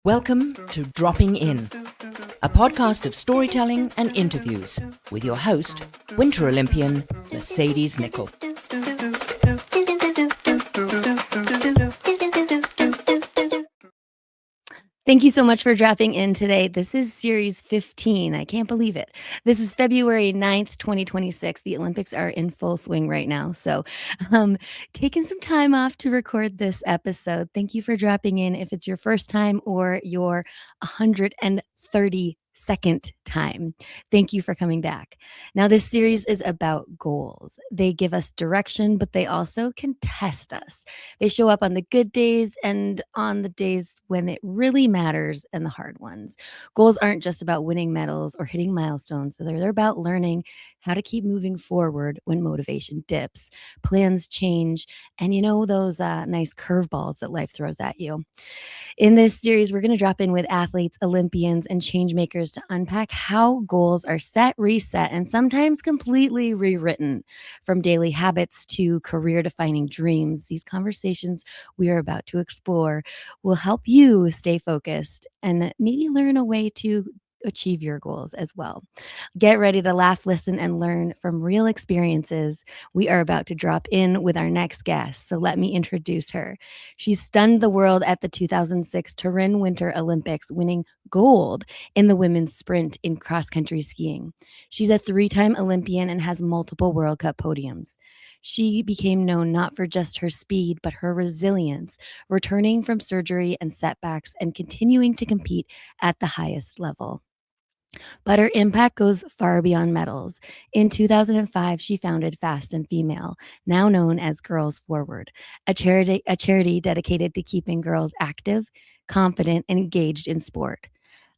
Welcome to Dropping In, a podcast of storytelling and interviews with your host, Winter Olympian Mercedes Nicoll. Thank you so much for dropping in today. This is series 15. I can't believe it. This is February 9th, 2026. The Olympics are in full swing right now. So taking some time off to record this episode. Thank you for dropping in if it's your first time or your 132nd time. Thank you for coming back. Now, this series is about goals. They give us direction, but they also can test us. They show up on the good days and on the days when it really matters and the hard ones. Goals aren't just about winning medals or hitting milestones. They're about learning how to keep moving forward when motivation dips, plans change, and those nice curveballs that life throws at you. In this series, we're going to drop in with athletes, Olympians, and change makers to unpack how goals are set, reset, and sometimes completely rewritten. From daily habits to career-defining dreams, these conversations we are about to explore will help you stay focused and maybe learn a way to achieve your goals as well. Get ready to laugh, listen, and learn from real experiences. We are about to drop in with our next guest, so let me introduce her. She stunned the world at the 2006 Turin Winter Olympics, winning gold in the women's sprint in cross-country skiing. She's a three-time Olympian and has multiple World Cup podiums. She became known not for just her speed, but her resilience, returning from surgery and setbacks and continuing to compete at the highest level. But her impact goes far beyond medals. In 2005, she founded Fast and Female, now known as Girls Forward, a charity dedicated to keeping girls active, confident, and engaged in sport.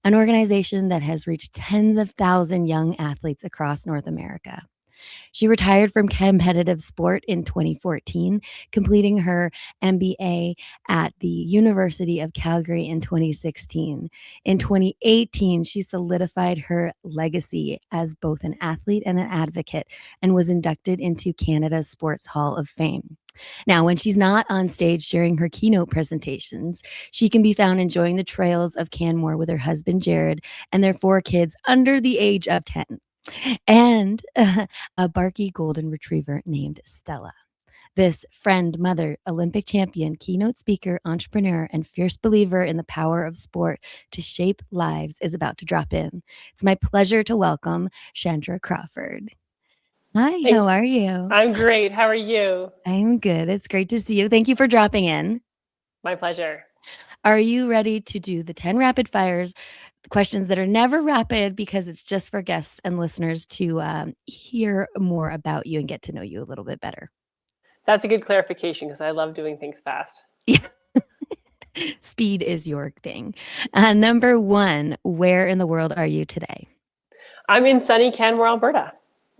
An organization that has reached tens of thousands young athletes across North America. She retired from competitive sport in 2014, completing her MBA at the University of Calgary in 2016. In 2018, she solidified her legacy as both an athlete and an advocate and was inducted into Canada's Sports Hall of Fame. Now, when she's not on stage sharing her keynote presentations, she can be found enjoying the trails of Canmore with her husband, Jared, and their 4 kids under the age of 10. And a barky golden retriever named Stella. This friend, mother, Olympic champion, keynote speaker, entrepreneur, and fierce believer in the power of sport to shape lives is about to drop in. It's my pleasure to welcome Chandra Crawford. Hi, Thanks. How are you? I'm great. How are you? I'm good. It's great to see you. Thank you for dropping in. My pleasure. Are you ready to do the 10 rapid fires? Questions that are never rapid because it's just for guests and listeners to hear more about you and get to know you a little bit better. That's a good clarification because I love doing things fast. Yeah. Speed is your thing. Number 1, where in the world are you today? I'm in sunny Canmore, Alberta.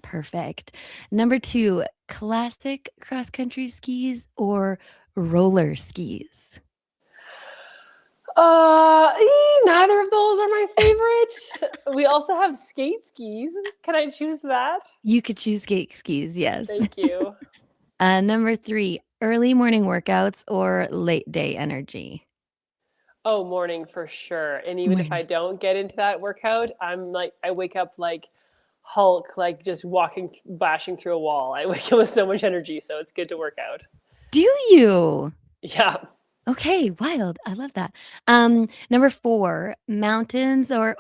Perfect. Number 2, classic cross-country skis or roller skis? Neither of those are my favorite. We also have skate skis. Can I choose that? You could choose skate skis, yes. Thank you. Number 3, early morning workouts or late day energy? Oh, morning for sure. And even if I don't get into that workout, I wake up like Hulk, like just bashing through a wall. I wake up with so much energy, so it's good to work out. Do you? Yeah. Okay, wild. I love that. Number 4, mountains or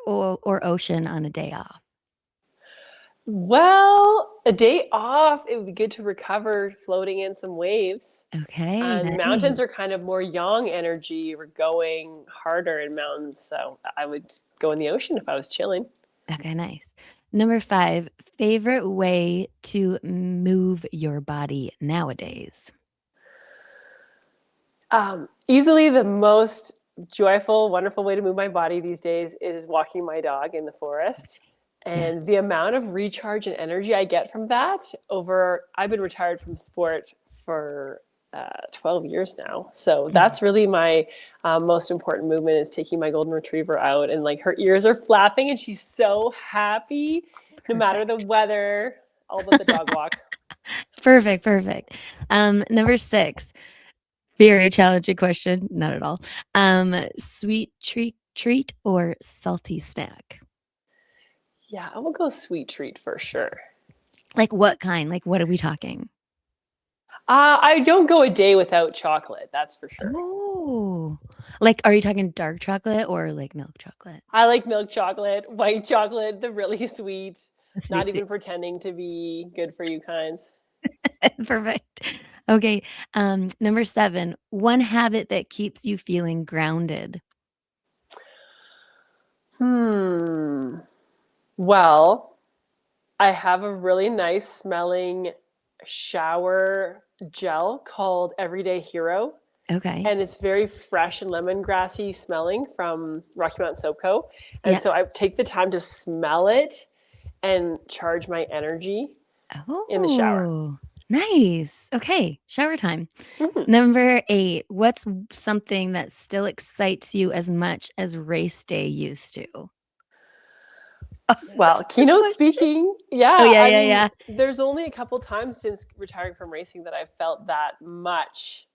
ocean on a day off? Well, a day off, it would be good to recover floating in some waves. Okay, And mountains nice. are kind of more yang energy. We're going harder in mountains. So I would go in the ocean if I was chilling. Okay, nice. Number 5, favorite way to move your body nowadays? Easily the most joyful, wonderful way to move my body these days is walking my dog in the forest. And Yes. the amount of recharge and energy I get from that I've been retired from sport for 12 years now. So that's really my most important movement is taking my golden retriever out and like her ears are flapping and she's so happy no matter the weather, all but the dog walk. Perfect. Number 6, Very challenging question. Not at all. Sweet treat or salty snack? Yeah, I will go sweet treat for sure. Like what kind? Like what are we talking? I don't go a day without chocolate, that's for sure. Oh, like are you talking dark chocolate or like milk chocolate? I like milk chocolate, white chocolate, the really sweet, not Sweet, sweet. even pretending to be good for you kinds. Perfect. Okay. Number 7, one habit that keeps you feeling grounded. Hmm. Well, I have a really nice smelling shower gel called Everyday Hero. Okay. And it's very fresh and lemongrassy smelling from Rocky Mountain Soap Co. And Yeah. so I take the time to smell it and charge my energy in the shower. Oh, nice. Okay. Shower time. Mhm. Number 8, what's something that still excites you as much as race day used to? Oh, that's Well, a good keynote question. speaking, Oh, yeah. yeah, I yeah, mean, yeah. there's only a couple times since retiring from racing that I felt that much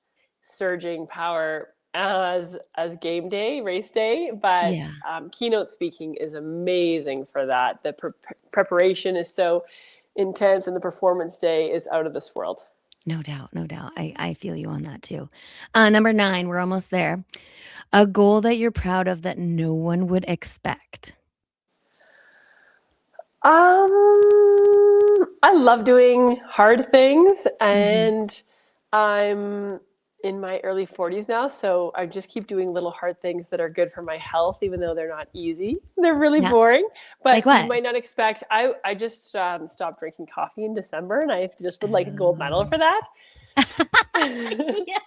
surging power as game day, race day. But Yeah. keynote speaking is amazing for that. The preparation is so intense, and the performance day is out of this world. No doubt, no doubt. I feel you on that too. Number 9, we're almost there. A goal that you're proud of that no one would expect. I love doing hard things, Mhm. and I'm in my early 40s now, so I just keep doing little hard things that are good for my health, even though they're not easy. They're really Yeah. boring, Like but you what? might not expect. I just stopped drinking coffee in December, and I just would like a gold medal Oh. for that. Yes.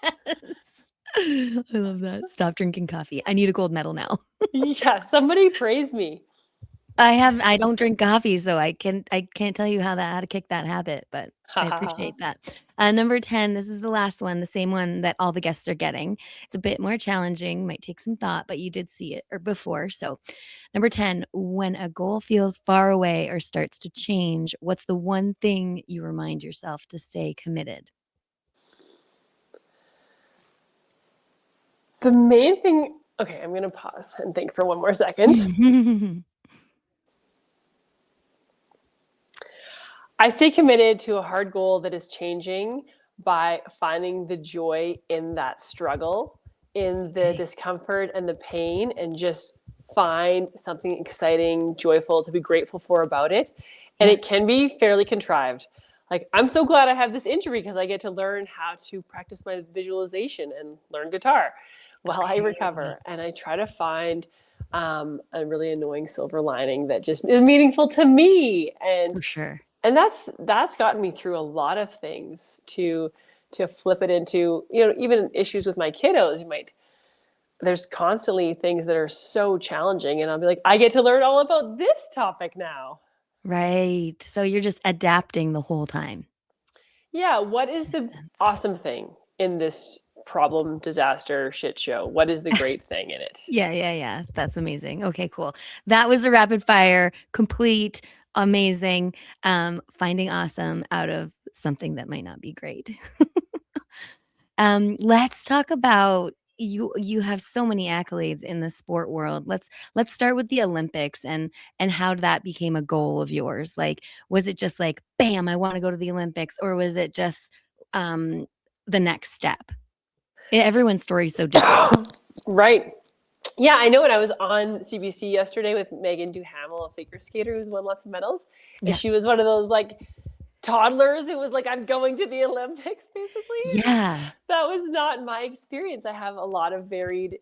I love that. Stop drinking coffee. I need a gold medal now. Yeah, somebody praise me. I don't drink coffee, so I can't tell you how to kick that habit, but Ha I ha ha. appreciate that. Number 10, this is the last one, the same one that all the guests are getting. It's a bit more challenging, might take some thought, but you did see it or before. So, number 10, when a goal feels far away or starts to change, what's the one thing you remind yourself to stay committed? The main thing. Okay, I'm gonna pause and think for one more second. I stay committed to a hard goal that is changing by finding the joy in that struggle, in the Okay. discomfort and the pain, and just find something exciting, joyful to be grateful for about it. And Yeah. it can be fairly contrived. Like, I'm so glad I have this injury because I get to learn how to practice my visualization and learn guitar while I Okay. recover. And I try to find a really annoying silver lining that just is meaningful to me. For sure. And that's gotten me through a lot of things to flip it into, even issues with my kiddos. There's constantly things that are so challenging, and I'll be like, I get to learn all about this topic now. Right. So you're just adapting the whole time. Yeah, what is Makes the sense. awesome thing in this problem, disaster, shit show? What is the great thing in it? Yeah, yeah, yeah. That's amazing. Okay, cool. That was the rapid fire, complete, amazing, finding awesome out of something that might not be great. Let's talk about you have so many accolades in the sport world. Let's start with the Olympics and how that became a goal of yours. Like, was it just like, bam, I want to go to the Olympics, or was it just um the next step? Everyone's story is so different. Right. Yeah, I know it. I was on CBC yesterday with Megan Duhamel, a figure skater who's won lots of medals. And Yeah. she was one of those like toddlers who was like, I'm going to the Olympics, basically. Yeah. That was not my experience. I have a lot of varied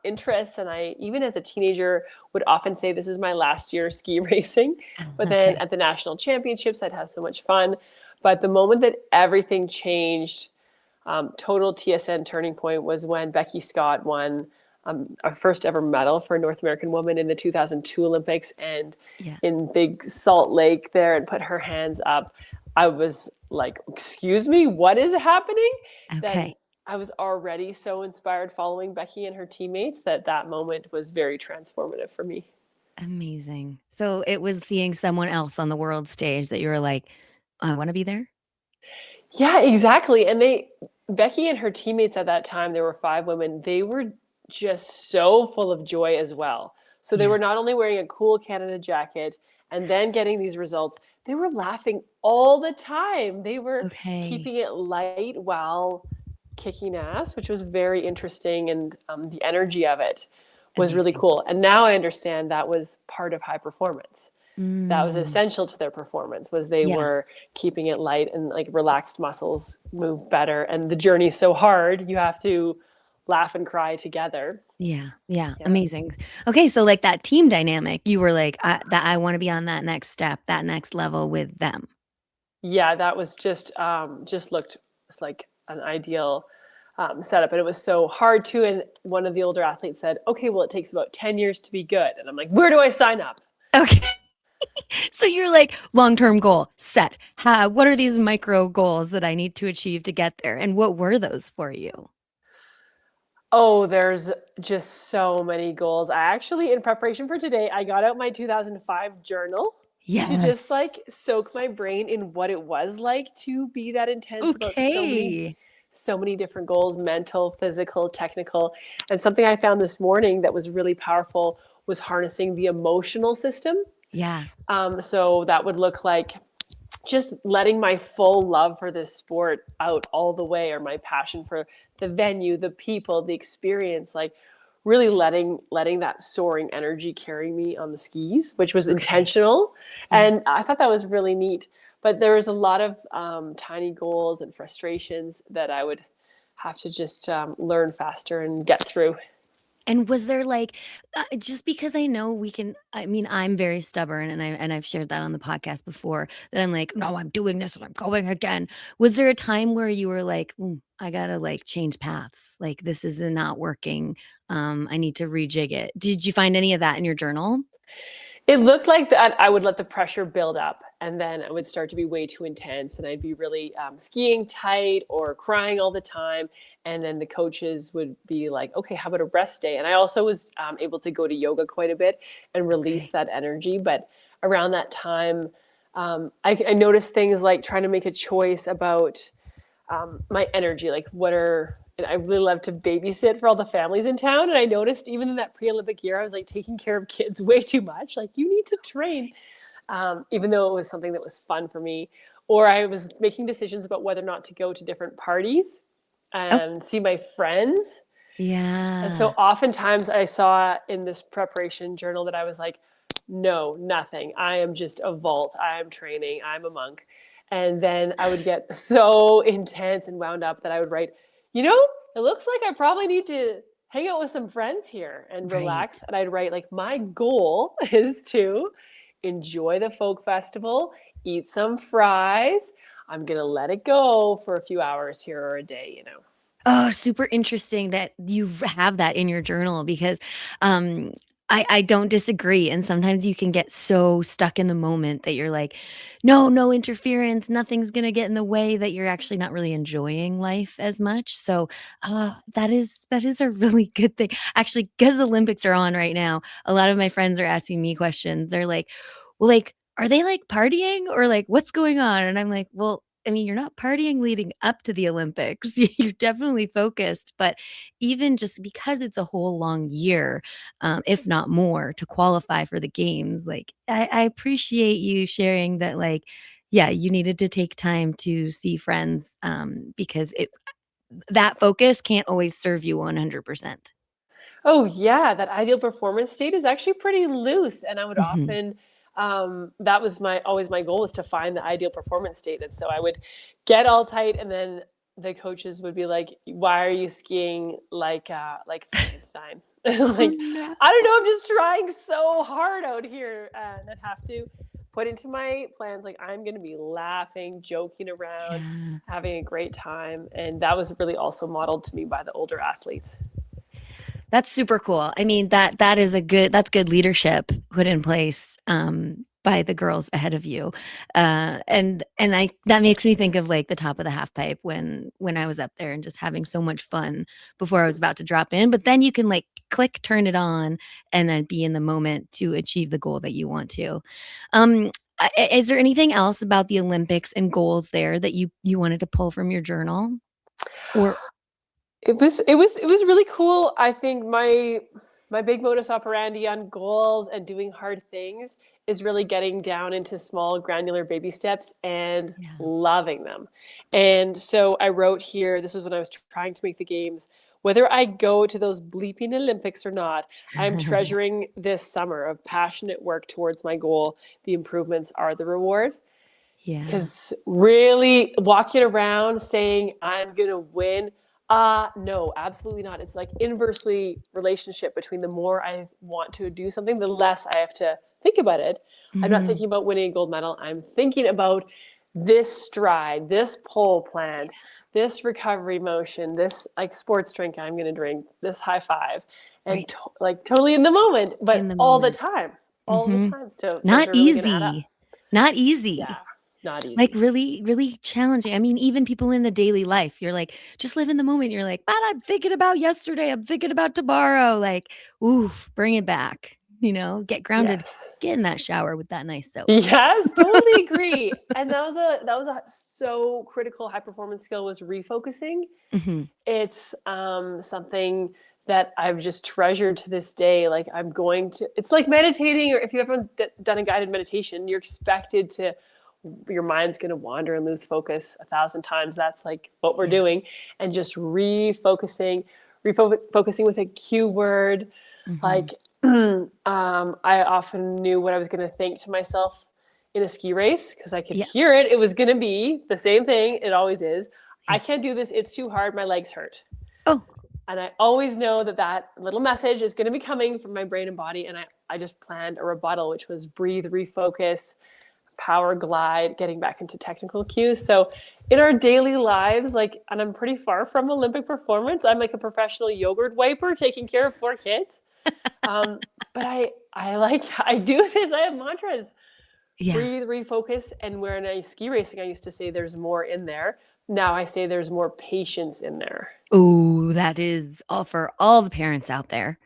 interests. And I, even as a teenager, would often say, this is my last year ski racing. But then Okay. at the national championships, I'd have so much fun. But the moment that everything changed, total TSN turning point, was when Becky Scott won our first ever medal for a North American woman in the 2002 Olympics, and Yeah. in Big Salt Lake there, and put her hands up. I was like, excuse me, what is happening? Then Okay. I was already so inspired following Becky and her teammates that moment was very transformative for me. Amazing. So it was seeing someone else on the world stage that you were like, I want to be there. Yeah, exactly. And Becky and her teammates at that time, there were 5 women, they were just so full of joy as well. So they Yeah. were not only wearing a cool Canada jacket and then getting these results, they were laughing all the time. They were Okay. keeping it light while kicking ass, which was very interesting, and the energy of it was really Amazing. cool. And now I understand that was part of high performance. That was Mm, essential to their performance, was they yeah. were keeping it light, and like relaxed muscles move better, and the journey's so hard you have to laugh and cry together. Yeah. Yeah. Yeah, Amazing. Okay. So like that team dynamic, you were like, I want to be on that next step, that next level with them. yeah, that was just looked it's like an ideal setup, and it was so hard too. And one of the older athletes said, okay, well, it takes about 10 years to be good, and I'm like, where do I sign up? Okay. So you're like long-term goal set. What are these micro goals that I need to achieve to get there? And what were those for you? Oh, there's just so many goals. I actually, in preparation for today, I got out my 2005 journal to just Yes. like soak my brain in what it was like to be that intense about Okay. so many different goals, mental, physical, technical. And something I found this morning that was really powerful was harnessing the emotional system. Yeah. So that would look like just letting my full love for this sport out all the way, or my passion for the venue, the people, the experience, like really letting that soaring energy carry me on the skis, which was Okay. intentional. Yeah. And I thought that was really neat. But there was a lot of tiny goals and frustrations that I would have to just learn faster and get through. And was there like, just because I know we can, I mean, I'm very stubborn and I've shared that on the podcast before that I'm like, no, I'm doing this and I'm going again. Was there a time where you were like, I gotta like change paths. Like this is not working. I need to rejig it. Did you find any of that in your journal? It looked like that I would let the pressure build up, and then it would start to be way too intense, and I'd be really skiing tight or crying all the time. And then the coaches would be like, okay, how about a rest day? And I also was able to go to yoga quite a bit and release Okay. that energy. But around that time, I noticed things like trying to make a choice about my energy, like what are and I really love to babysit for all the families in town. And I noticed even in that pre-Olympic year, I was like taking care of kids way too much. Like, you need to train, even though it was something that was fun for me. Or I was making decisions about whether or not to go to different parties Oh, and see my friends. And so yeah. oftentimes I saw in this preparation journal that I was like, no, nothing. I am just a vault. I am training. I'm a monk. And then I would get so intense and wound up that I would write, it looks like I probably need to hang out with some friends here and Right. relax. And I'd write, like, my goal is to enjoy the folk festival, eat some fries. I'm going to let it go for a few hours here or a day. Oh, super interesting that you have that in your journal because um, I don't disagree. And sometimes you can get so stuck in the moment that you're like, no, no interference, nothing's going to get in the way that you're actually not really enjoying life as much. So that is a really good thing. Actually, because the Olympics are on right now, a lot of my friends are asking me questions. They're like, well, like, are they like partying or like what's going on? And I'm like, well, I mean, you're not partying leading up to the Olympics. You're definitely focused, but even just because it's a whole long year, if not more, to qualify for the games, like I appreciate you sharing that. Like, yeah, you needed to take time to see friends because that focus can't always serve you 100%. Oh yeah, that ideal performance state is actually pretty loose, and I would Mhm. often that was my always my goal was to find the ideal performance state, and so I would get all tight, and then the coaches would be like, "Why are you skiing like Frankenstein?" Oh Like, no. I don't know, I'm just trying so hard out here, and I'd have to put into my plans like I'm going to be laughing, joking around, Yeah. having a great time, and that was really also modeled to me by the older athletes. That's super cool. I mean, that's good leadership put in place by the girls ahead of you. And I that makes me think of like the top of the half pipe when I was up there and just having so much fun before I was about to drop in. But then you can like click, turn it on, and then be in the moment to achieve the goal that you want to. Um, is there anything else about the Olympics and goals there that you wanted to pull from your journal? Or It was really cool. I think my big modus operandi on goals and doing hard things is really getting down into small granular baby steps and yeah. loving them. And so I wrote here, this was when I was trying to make the games, whether I go to those bleeping Olympics or not, I'm treasuring this summer of passionate work towards my goal. The improvements are the reward. Yeah. Because really walking around saying I'm gonna win, no, absolutely not. It's like inversely relationship between the more I want to do something, the less I have to think about it. I'm not Mhm. thinking about winning a gold medal. I'm thinking about this stride, this pole plant, this recovery motion, this like sports drink I'm gonna drink, this high five, and Right. like totally in the moment, In but the all the moment. time, all the Mhm. times. So those Not are really gonna add up. easy. Not Yeah, easy. not Like, easy. really, really challenging. I mean, even people in the daily life, you're like, "Just live in the moment." You're like, "But I'm thinking about yesterday. I'm thinking about tomorrow." Like, oof, bring it back, get grounded, Yes. get in that shower with that nice soap. Yes, totally agree. And that was a so critical high performance skill was refocusing. Mhm. It's something that I've just treasured to this day. Like I'm going to, it's like meditating, or if you've ever done a guided meditation, you're expected to, your mind's going to wander and lose focus 1,000 times. That's like what we're Yeah. doing. And just refocusing with a cue word. Mhm. Like, I often knew what I was going to think to myself in a ski race because I could Yeah. hear it. It was going to be the same thing. It always is. I Yeah. can't do this. It's too hard. My legs hurt. Oh, And I always know that that little message is going to be coming from my brain and body. And I just planned a rebuttal, which was breathe, refocus, power glide, getting back into technical cues. So in our daily lives, like, and I'm pretty far from Olympic performance. I'm like a professional yogurt wiper taking care of 4 kids. Um, but I do this. I have mantras. yeah. Breathe, refocus. And when I ski racing, I used to say there's more in there. Now I say there's more patience in there. Oh, that is all for all the parents out there.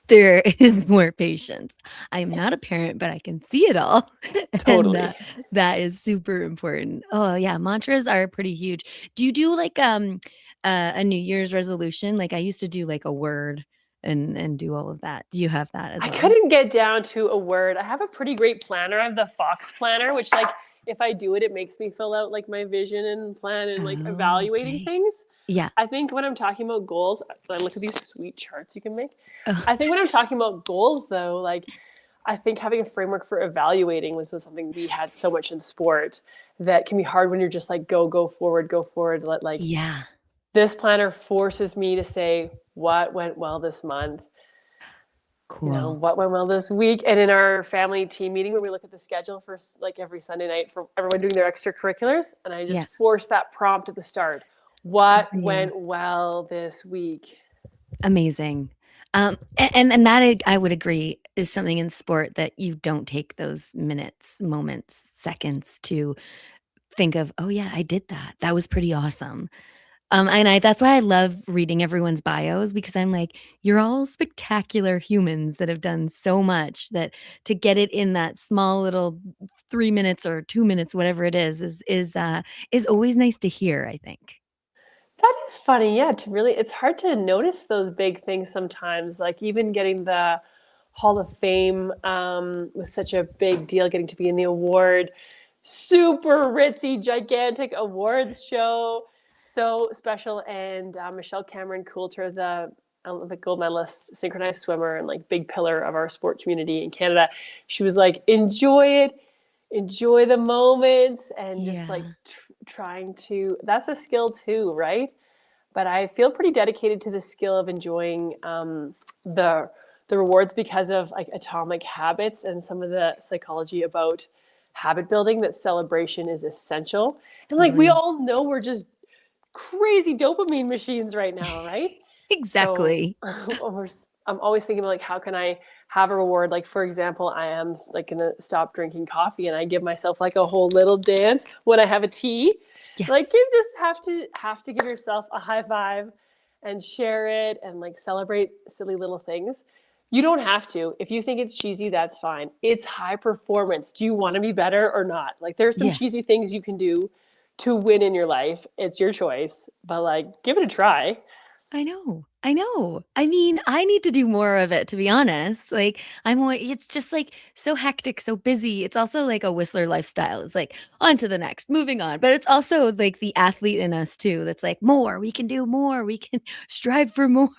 There is more patience. I am not a parent, but I can see it all, and Totally. that is super important. Oh, yeah, mantras are pretty huge. Do you do, like, a New Year's resolution? Like, I used to do, like, a word and do all of that. Do you have that as I well? couldn't get down to a word. I have a pretty great planner. I have the Fox planner, which like if I do it, it makes me fill out like my vision and plan and like Oh, evaluating okay. things. Yeah. I think when I'm talking about goals, so I look at these sweet charts you can make. Oh, I think when I'm thanks. talking about goals though, like I think having a framework for evaluating was something we had so much in sport that can be hard when you're just like go forward, go forward. Like Yeah. this planner forces me to say what went well this month, Cool. what went well this week. And in our family team meeting where we look at the schedule for like every Sunday night for everyone doing their extracurriculars, and I Yeah. just force that prompt at the start. Good What for you. went well this week? Amazing. And that I would agree is something in sport that you don't take those minutes, moments, seconds to think of, "Oh, yeah, I did that. That was pretty awesome." And that's why I love reading everyone's bios because I'm like, "You're all spectacular humans that have done so much that to get it in that small little 3 minutes or 2 minutes, whatever it is always nice to hear, I think." That is funny. Yeah, to really, it's hard to notice those big things sometimes. Like even getting the Hall of Fame was such a big deal, getting to be in the award, super ritzy, gigantic awards show, so special. And Michelle Cameron Coulter, the Olympic gold medalist, synchronized swimmer, and like big pillar of our sport community in Canada, she was like, enjoy it, enjoy the moments, and just like Yeah. trying to. That's a skill too, right? But I feel pretty dedicated to the skill of enjoying the the rewards because of like atomic habits and some of the psychology about habit building that celebration is essential. And like we Totally. all know we're just crazy dopamine machines right now, right? So Exactly. I'm always thinking about like how can I have a reward? Like for example, I am like gonna stop drinking coffee and I give myself like a whole little dance when I have a tea. Like Yes. you just have to give yourself a high five and share it and like celebrate silly little things. You don't have to. If you think it's cheesy, that's fine. It's high performance. Do you want to be better or not? Like there's some Yeah. cheesy things you can do to win in your life. It's your choice, but like, give it a try. I know. I know. I mean, I need to do more of it, to be honest. Like, it's just like so hectic, so busy. It's also like a Whistler lifestyle. It's like on to the next, moving on. But it's also like the athlete in us too. That's like more, we can do more, we can strive for more.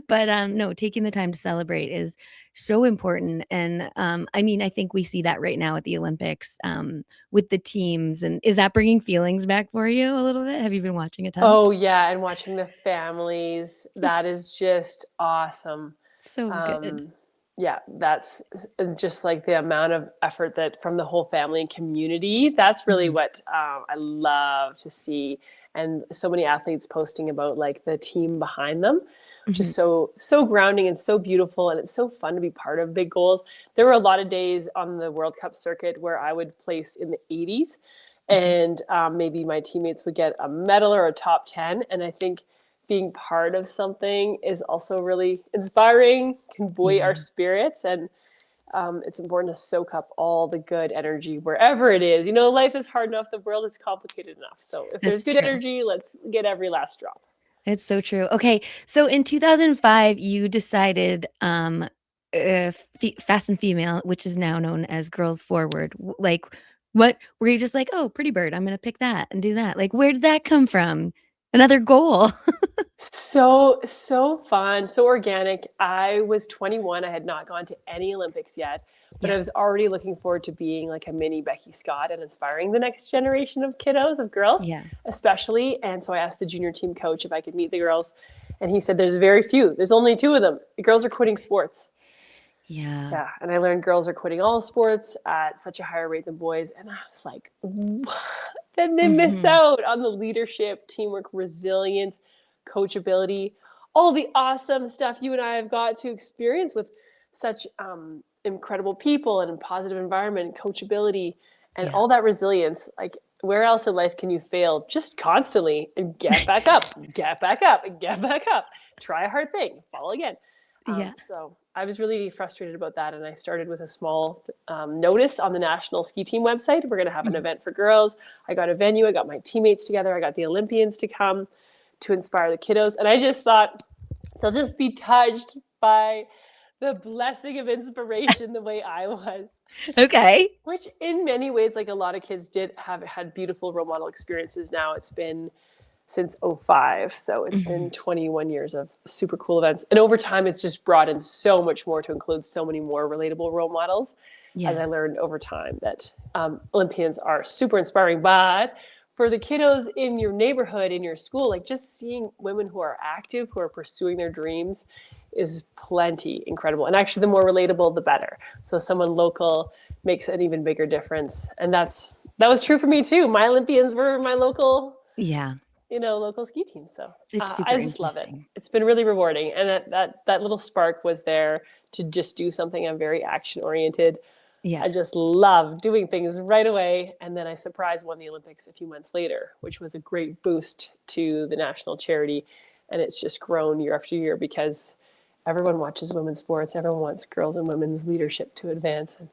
But no, taking the time to celebrate is so important. And I mean, I think we see that right now at the Olympics with the teams. And is that bringing feelings back for you a little bit? Have you been watching a ton? Oh yeah, and watching the families, that is just awesome. So good. Yeah, that's just like the amount of effort that from the whole family and community. That's really Mhm. what I love to see, and so many athletes posting about like the team behind them, Mhm. just so grounding and so beautiful, and it's so fun to be part of big goals. There were a lot of days on the World Cup circuit where I would place in the 80s, Mhm. and maybe my teammates would get a medal or a top 10, and I think being part of something is also really inspiring, can buoy Yeah, our spirits, and it's important to soak up all the good energy wherever it is. Life is hard enough, the world is complicated enough. So if there's that's good true. energy, let's get every last drop. It's so true. Okay, so in 2005, you decided Fast and Female, which is now known as Girls Forward. Like, what were you just like, oh, Pretty Bird, I'm gonna pick that and do that? Like, where did that come from? Another goal. So fun, so organic. I was 21. I had not gone to any Olympics yet, but I Yeah, was already looking forward to being like a mini Becky Scott and inspiring the next generation of kiddos, of girls, yeah, especially. And so I asked the junior team coach if I could meet the girls, and he said there's very few. There's only two of them. The girls are quitting sports. yeah, Yeah, and I learned girls are quitting all sports at such a higher rate than boys, and I was like, what? Then they miss hmm, out on the leadership, teamwork, resilience, coachability, all the awesome stuff you and I have got to experience with such incredible people and positive environment, coachability, and yeah, all that resilience. Like, where else in life can you fail just constantly and get back up, get back up, and get back up? Try a hard thing, fall again. yeah. So I was really frustrated about that, and I started with a small notice on the national ski team website. We're going to have an Mhm. event for girls. I got a venue. I got my teammates together. I got the Olympians to come to inspire the kiddos, and I just thought they'll just be touched by the blessing of inspiration the way I was. Okay. Which, in many ways, like a lot of kids did have had beautiful role model experiences. Now it's been since '05. So it's been Mhm. 21 years of super cool events. And over time, it's just brought in so much more to include so many more relatable role models. As Yeah, I learned over time that Olympians are super inspiring. But for the kiddos in your neighborhood, in your school, like just seeing women who are active, who are pursuing their dreams is plenty incredible. And actually, the more relatable, the better. So someone local makes an even bigger difference. And that was true for me too. My Olympians were my yeah. local ski team. So It's super I just love it. interesting. It's been really rewarding, and that little spark was there to just do something. I'm very action oriented. Yeah. I just love doing things right away, and then I surprise won the Olympics a few months later, which was a great boost to the national charity, and it's just grown year after year because everyone watches women's sports. Everyone wants girls and women's leadership to advance, and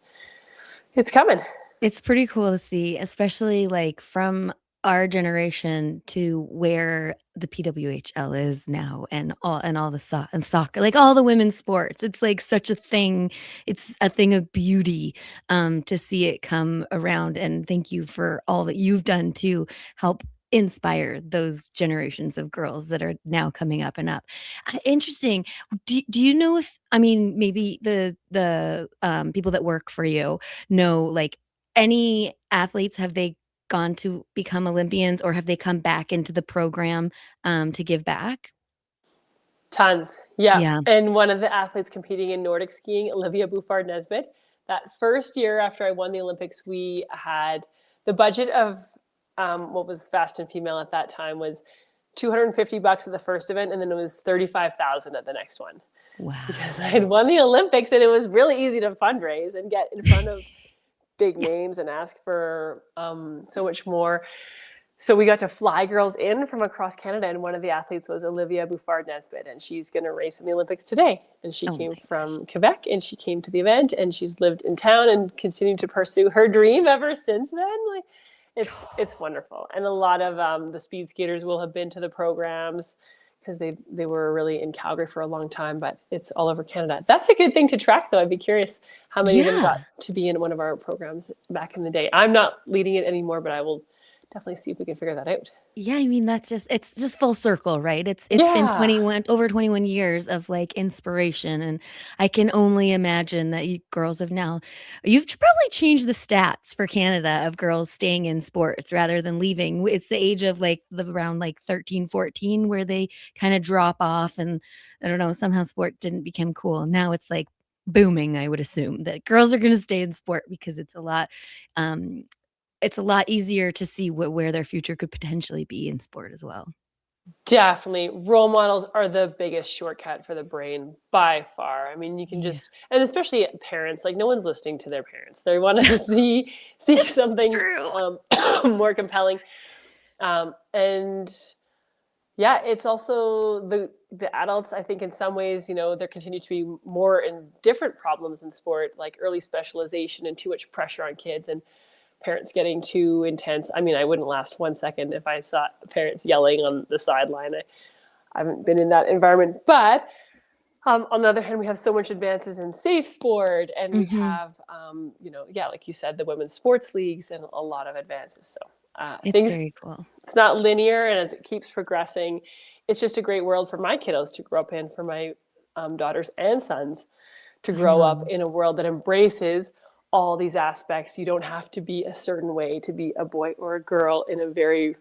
it's coming. It's pretty cool to see, especially like from our generation to where the PWHL is now and all the and soccer, like all the women's sports. It's like such a thing. It's a thing of beauty to see it come around. And thank you for all that you've done to help inspire those generations of girls that are now coming up and up. Interesting. Do you know if, I mean, maybe the people that work for you know, like, any athletes, have they gone to become Olympians or have they come back into the program, to give back? Tons. Yeah. Yeah. And one of the athletes competing in Nordic skiing, Olivia Buford Nesbitt, that first year after I won the Olympics, we had the budget of what was Fast and Female at that time was $250 at the first event, and then it was 35,000 at the next one. Because I had Wow. won the Olympics, and it was really easy to fundraise and get in front of big Yeah. names and ask for so much more. So we got to fly girls in from across Canada, and one of the athletes was Olivia Buford Nesbitt, and she's going to race in the Olympics today. And she Oh came my gosh. from Quebec, and she came to the event, and she's lived in town and continued to pursue her dream ever since then. Like, It's wonderful, and a lot of the speed skaters will have been to the programs because they were really in Calgary for a long time, but it's all over Canada. That's a good thing to track, though. I'd be curious how many of them Yeah. got to be in one of our programs back in the day. I'm not leading it anymore, but I will definitely see if we can figure that out. Yeah, I mean, it's just full circle, right? It's been Yeah. 21 over 21 years of like inspiration, and I can only imagine that you girls have now you've probably changed the stats for Canada of girls staying in sports rather than leaving. It's the age of like the around like 13, 14 where they kind of drop off, and I don't know, somehow sport didn't become cool. Now it's like booming, I would assume that girls are going to stay in sport because um it's a lot easier to see where their future could potentially be in sport as well. Definitely. Role models are the biggest shortcut for the brain by far. I mean, you can Yeah. just, and especially parents, like no one's listening to their parents. They want to see It's something true. more compelling. And yeah, it's also the adults, I think in some ways, there continue to be more and different problems in sport, like early specialization and too much pressure on kids and parents getting too intense. I mean, I wouldn't last 1 second if I saw parents yelling on the sideline. I haven't been in that environment. But on the other hand, we have so much advances in safe sport, and we Mhm. have, yeah, like you said, the women's sports leagues and a lot of advances. So It's things, very cool. it's not linear, and as it keeps progressing, it's just a great world for my kiddos to grow up in, for my daughters and sons to I grow up know. in a world that embraces all these aspects. You don't have to be a certain way to be a boy or a girl in a very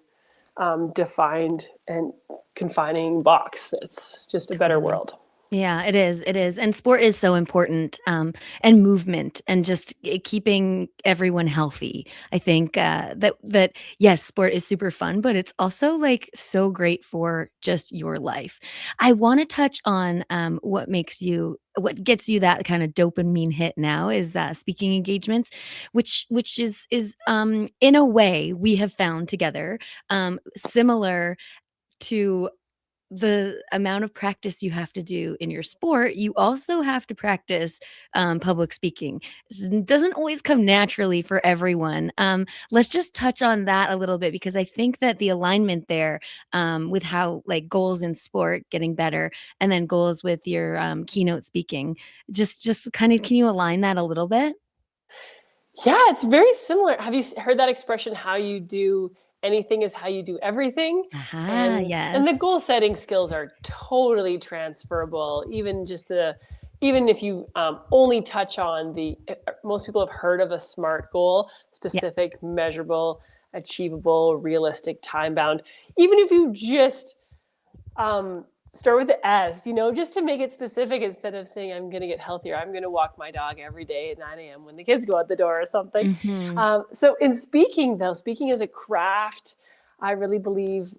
defined and confining box. It's just a better Totally. world. Yeah, it is. It is. And sport is so important, and movement and just keeping everyone healthy. I think that yes, sport is super fun, but it's also like so great for just your life. I want to touch on what gets you that kind of dopamine hit now is speaking engagements, which is in a way we have found together similar to the amount of practice you have to do in your sport. You also have to practice public speaking. It doesn't always come naturally for everyone. Let's just touch on that a little bit because I think that the alignment there with how like goals in sport getting better and then goals with your keynote speaking, just kind of can you align that a little bit? Yeah, it's very similar. Have you heard that expression? How you do anything is how you do everything. Aha, And the yes. goal setting skills are totally transferable. Even if you only touch on most people have heard of a SMART goal: Yeah. specific, measurable, achievable, realistic, time bound. Even if you just start with the S, just to make it specific instead of saying, I'm going to get healthier. I'm going to walk my dog every day at 9 a.m. when the kids go out the door or something. Hmm. So, in speaking, though, speaking is a craft. I really believe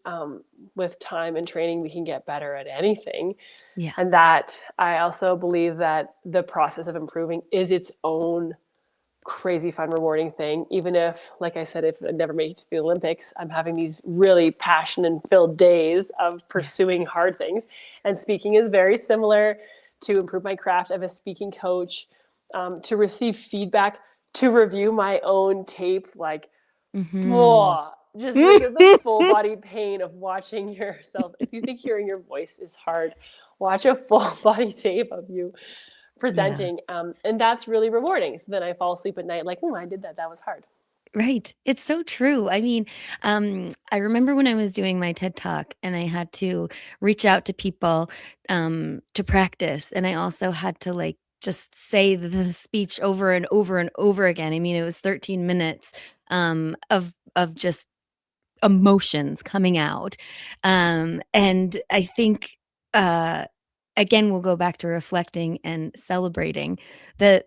with time and training, we can get better at anything. Yeah. And that I also believe that the process of improving is its own crazy fun, rewarding thing. Even if, like I said, if I never make it to the Olympics, I'm having these really passion and filled days of Yes. pursuing hard things. And speaking is very similar. To improve my craft, I have a speaking coach. To receive feedback, to review my own tape, like, Hmm. whoa, just like the full body pain of watching yourself. If you think hearing your voice is hard, watch a full body tape of you Yeah. presenting, and that's really rewarding. So then I fall asleep at night like, oh, I did that. That was hard. Right. It's so true. I mean, I remember when I was doing my TED Talk and I had to reach out to people to practice. And I also had to like just say the speech over and over and over again. I mean, it was 13 minutes of just emotions coming out. And I think uh again we'll go back to reflecting and celebrating that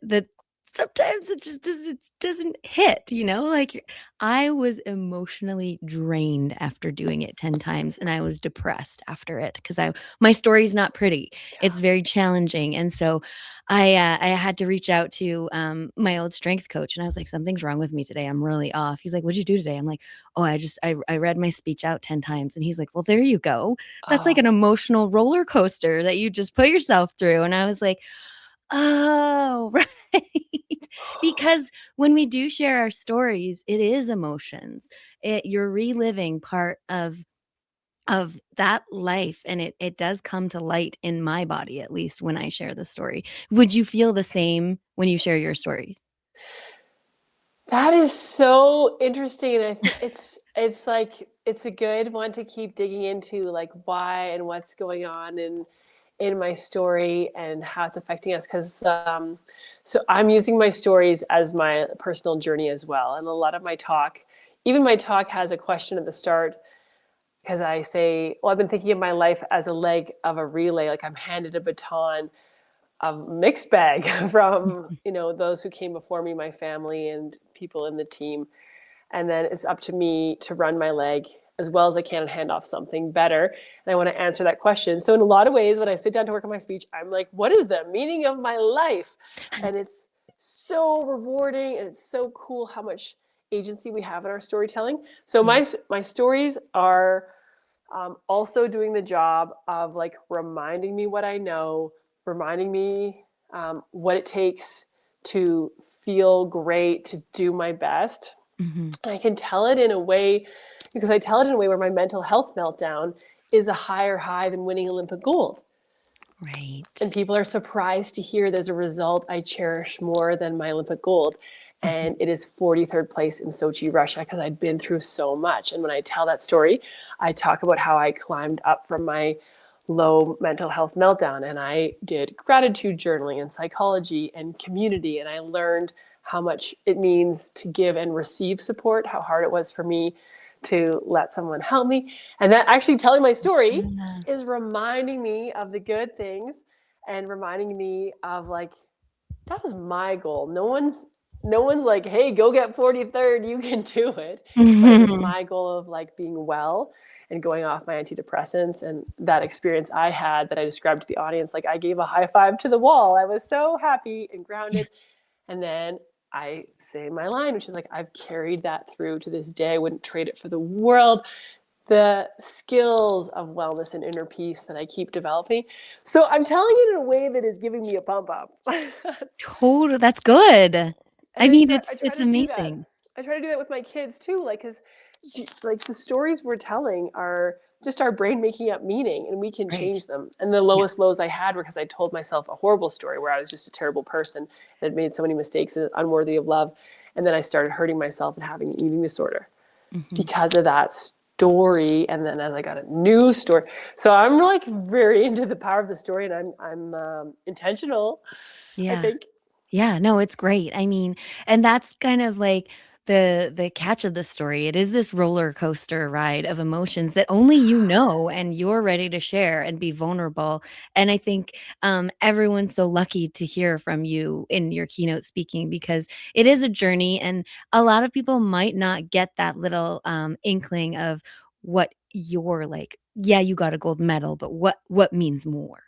sometimes it doesn't hit, like I was emotionally drained after doing it 10 times and I was depressed after it because I my story's not pretty. It's very challenging. And so I had to reach out to my old strength coach and I was like, something's wrong with me today. I'm really off. He's like, what'd you do today? I'm like, oh, I read my speech out 10 times. And he's like, well, there you go. That's like Oh, an emotional roller coaster that you just put yourself through. And I was like, Oh, right. Because when we do share our stories, it is emotions. You're reliving part of that life, and it does come to light in my body, at least when I share the story. Would you feel the same when you share your stories? That is so interesting, and I think it's like it's a good one to keep digging into, like, why and what's going on in my story and how it's affecting us. Because so I'm using my stories as my personal journey as well, and a lot of my talk, even my talk has a question at the start because I say, "Well, I've been thinking of my life as a leg of a relay, like I'm handed a baton a mixed bag from those who came before me, my family and people in the team, and then it's up to me to run my leg as well as I can and hand off something better. And I want to answer that question. So in a lot of ways, when I sit down to work on my speech, I'm like, what is the meaning of my life? And it's so rewarding and it's so cool how much agency we have in our storytelling. So Yeah. my stories are also doing the job of like reminding me what I know, reminding me what it takes to feel great, to do my best. Mhm. And I can tell it in a way, because I tell it in a way where my mental health meltdown is a higher high than winning Olympic gold. And Right. people are surprised to hear there's a result I cherish more than my Olympic gold. Mhm. And it is 43rd place in Sochi, Russia, because I'd been through so much. And when I tell that story, I talk about how I climbed up from my low mental health meltdown and I did gratitude journaling and psychology and community. And I learned how much it means to give and receive support, how hard it was for me to let someone help me. And that actually telling my story Yeah. is reminding me of the good things and reminding me of like that was my goal. No one's like, hey, go get 43rd, you can do it. But it was Mhm. my goal of like being well and going off my antidepressants and that experience I had that I described to the audience. Like I gave a high five to the wall. I was so happy and grounded. And then I say my line, which is like, I've carried that through to this day. I wouldn't trade it for the world. The skills of wellness and inner peace that I keep developing. So I'm telling it in a way that is giving me a pump up. That's good. And I mean, I try it's to do that. amazing. I try to do that with my kids too, like because like the stories we're telling are just our brain making up meaning, and we can Right. change them. And the Yeah. lowest lows I had were because I told myself a horrible story where I was just a terrible person that had made so many mistakes and unworthy of love, and then I started hurting myself and having an eating disorder Mhm. because of that story. And then as I got a new story, so I'm like very into the power of the story, and I'm intentional, I Yeah. think. Yeah, no, it's great. I mean, and that's kind of like the catch of the story. It is this roller coaster ride of emotions that only you know and you're ready to share and be vulnerable. And I think everyone's so lucky to hear from you in your keynote speaking because it is a journey, and a lot of people might not get that little inkling of what you're like. Yeah, you got a gold medal, but what means more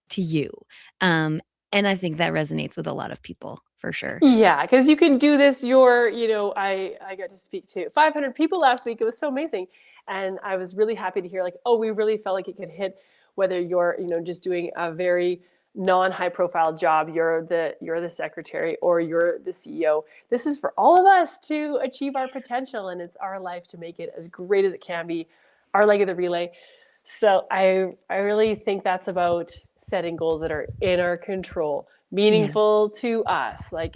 to you? Um, and I think that resonates with a lot of people for sure. Yeah, because you can do this. I got to speak to 500 people last week. It was so amazing, and I was really happy to hear like, oh, we really felt like it could hit whether you're just doing a very non-high profile job, you're the secretary or you're the CEO. This is for all of us to achieve our potential, and it's our life to make it as great as it can be, our leg of the relay. So I really think that's about setting goals that are in our control, Yeah. meaningful to us. Like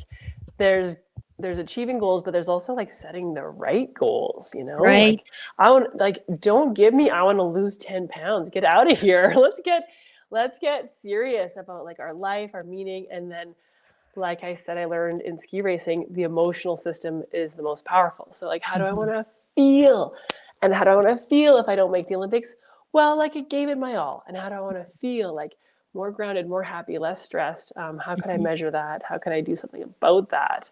there's there's achieving goals, but there's also like setting the right goals. Like Right. I want like don't give me I want to lose 10 pounds. Get out of here. Let's get serious about like our life, our meaning, and then like I said, I learned in ski racing, the emotional system is the most powerful. So like how do I want Mhm. to feel? And how do I want to feel if I don't make the Olympics? Well, like it gave it my all. And how do I want to feel? Like more grounded, more happy, less stressed. How could I Mhm. measure that? How could I do something about that?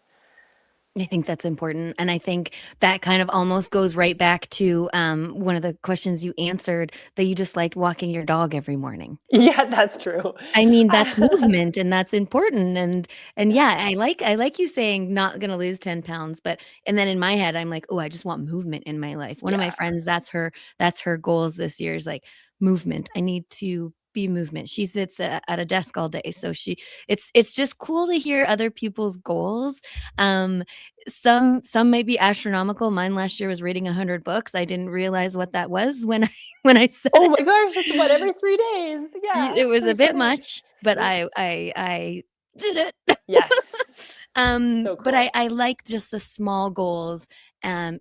I think that's important, and I think that kind of almost goes right back to, one of the questions you answered, that you just liked walking your dog every morning. Yeah, that's true. I mean, that's movement and that's important, and yeah, I like you saying not gonna lose 10 pounds, but and then in my head, I'm like, "Oh, I just want movement in my life." One of my Yeah. friends, that's her goals this year is, like, movement. I need to be movement. She sits at a desk all day. So it's just cool to hear other people's goals. Some may be astronomical. Mine last year was reading 100 books. I didn't realize what that was when I said Oh my it. gosh, it's what, every 3 days? Yeah, It was a every 3 bit days. much, but Sweet. I did it. Yes. So But cool. I like just the small goals, and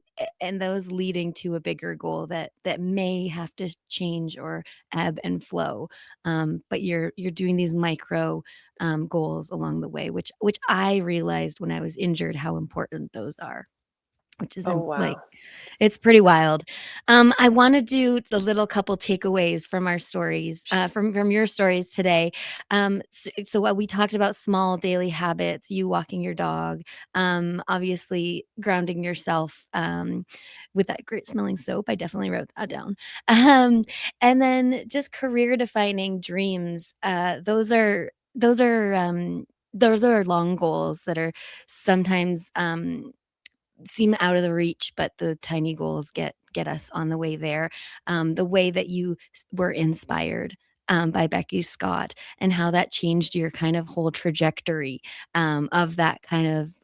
those leading to a bigger goal that may have to change or ebb and flow. But you're doing these micro goals along the way, which I realized when I was injured how important those are. Which is Oh, like, wow. it's pretty wild. I want to do the little couple takeaways from our stories, from your stories today. So what we talked about, small daily habits, you walking your dog, obviously grounding yourself with that great smelling soap. I definitely wrote that down. And then just career defining dreams. Those are long goals that are sometimes seem out of the reach, but the tiny goals get us on the way there. The way that you were inspired by Becky Scott and how that changed your kind of whole trajectory of that kind of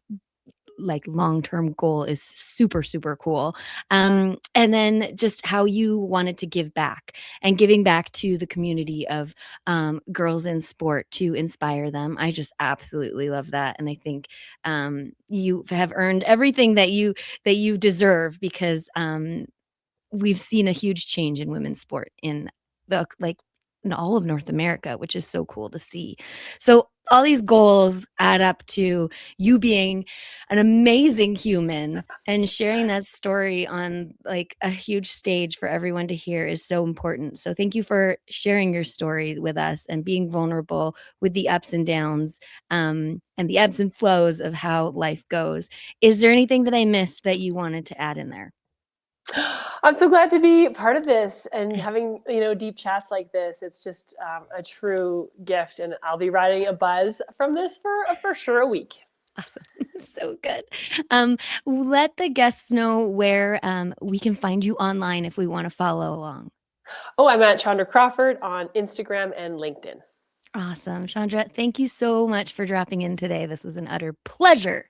like long-term goal is super, super cool. And then just how you wanted to give back and giving back to the community of girls in sport to inspire them. I just absolutely love that. And I think you have earned everything that you deserve, because we've seen a huge change in women's sport in in all of North America, which is so cool to see. So all these goals add up to you being an amazing human, and sharing that story on like a huge stage for everyone to hear is so important. So thank you for sharing your story with us and being vulnerable with the ups and downs, and the ebbs and flows of how life goes. Is there anything that I missed that you wanted to add in there? I'm so glad to be part of this and having, deep chats like this. It's just a true gift, and I'll be riding a buzz from this for sure a week. Awesome. So good. Let the guests know where we can find you online if we want to follow along. Oh, I'm at Chandra Crawford on Instagram and LinkedIn. Awesome. Chandra, thank you so much for dropping in today. This was an utter pleasure.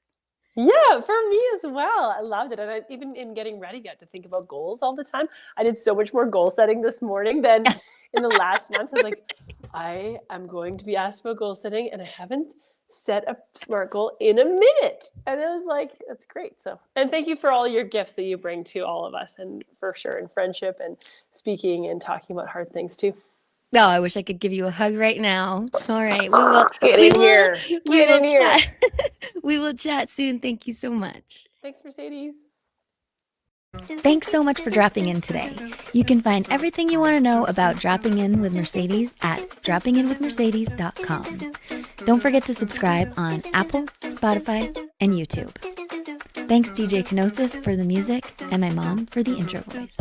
Yeah, for me as well. I loved it. And even in getting ready, got to think about goals all the time. I did so much more goal setting this morning than in the last month. I was like, I am going to be asked about goal setting, and I haven't set a SMART goal in a minute. And it was like, that's great. So, and thank you for all your gifts that you bring to all of us, and for sure in friendship and speaking and talking about hard things too. Oh, I wish I could give you a hug right now. All right. Get in here. Get in here. Chat. We will chat soon. Thank you so much. Thanks, Mercedes. Thanks so much for dropping in today. You can find everything you want to know about Dropping In with Mercedes at droppinginwithmercedes.com. Don't forget to subscribe on Apple, Spotify, and YouTube. Thanks DJ Kenosis for the music, and my mom for the intro voice.